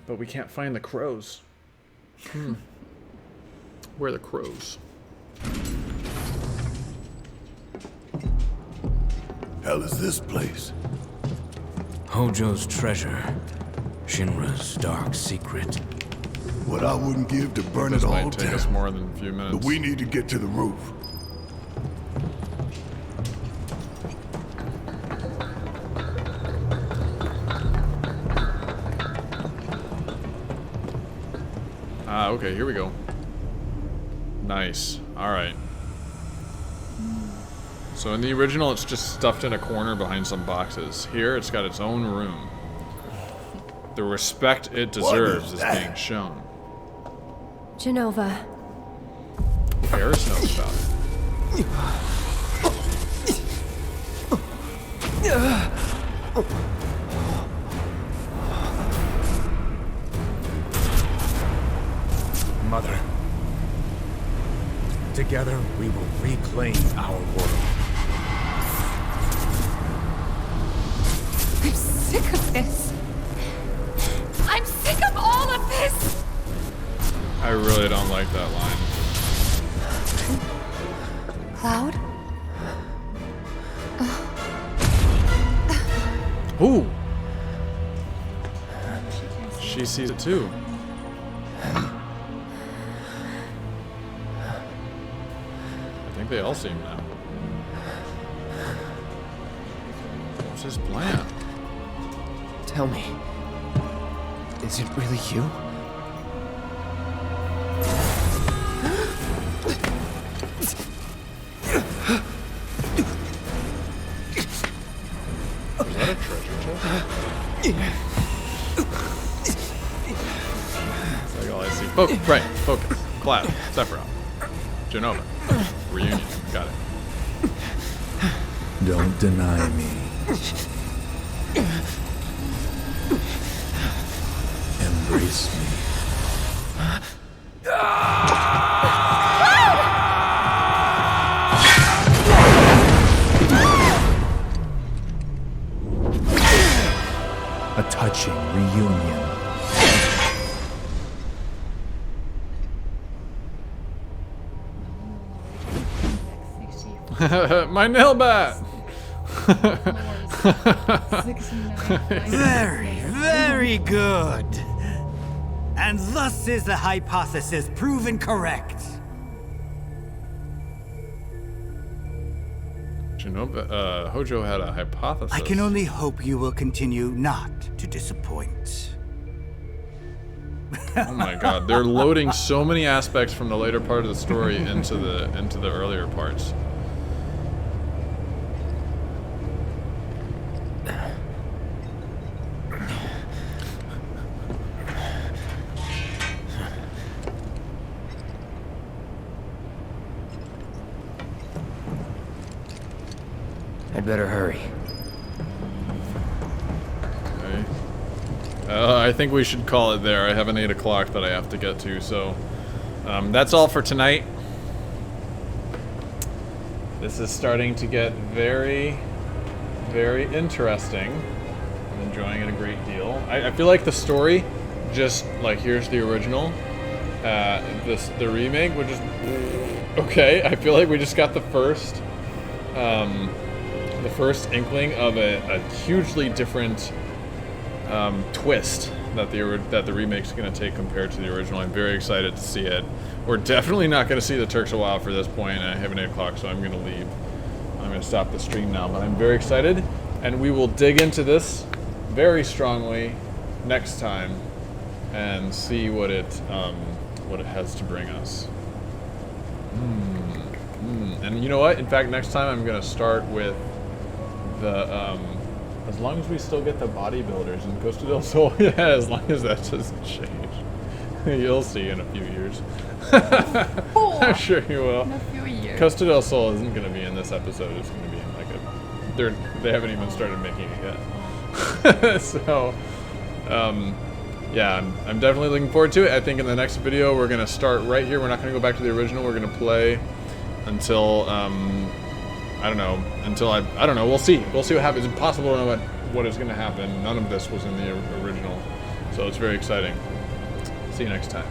but we can't find the crows. Where are the crows? Hell is this place? Hojo's treasure. Shinra's dark secret. What I wouldn't give to burn This it all might take us down. more than a few minutes. But we need to get to the roof. Ah, okay, here we go. Nice. Alright. So in the original, it's just stuffed in a corner behind some boxes. Here, it's got its own room. The respect it deserves is being shown. Genova. Paris knows about it. Mother. Together, we will reclaim our world. I'm sick of this. I'm sick of all of this. I really don't like that line. Cloud? Ooh! She sees it too. I think they all see him now. What's his plan? Tell me, is it really you? Is that a treasure chest? That's like all I see. Focus, right, focus. Cloud, Sephiroth, Genova, reunion, got it. Don't deny me. Embrace me. A touching reunion. My nail bat! Very, very good. And thus is the hypothesis proven correct. Genova, Hojo had a hypothesis. I can only hope you will continue not to disappoint. Oh my god, they're loading so many aspects from the later part of the story into the earlier parts. I'd better hurry. Okay. I think we should call it there. I have an 8 o'clock that I have to get to, so that's all for tonight. This is starting to get very, very interesting. I'm enjoying it a great deal. I feel like the story, just like here's the original, the remake, which is okay. I feel like we just got the first inkling of a hugely different twist that the remake's going to take compared to the original. I'm very excited to see it. We're definitely not going to see the Turks a while for this point. I have an 8 o'clock, so I'm going to leave. I'm going to stop the stream now, but I'm very excited, and we will dig into this very strongly next time and see what it has to bring us. And you know what? In fact, next time I'm going to start with the as long as we still get the bodybuilders in Costa del Sol. Yeah, as long as that doesn't change. You'll see in a few years. I'm sure you will. In a few years. Costa del Sol isn't going to be in this episode. It's going to be in like they haven't even started making it yet. So yeah, I'm definitely looking forward to it. I think in the next video we're gonna start right here. We're not gonna go back to the original. We're gonna play until I don't know. Until I don't know. We'll see. We'll see what happens. It's impossible to know what is gonna happen. None of this was in the original, so it's very exciting. See you next time.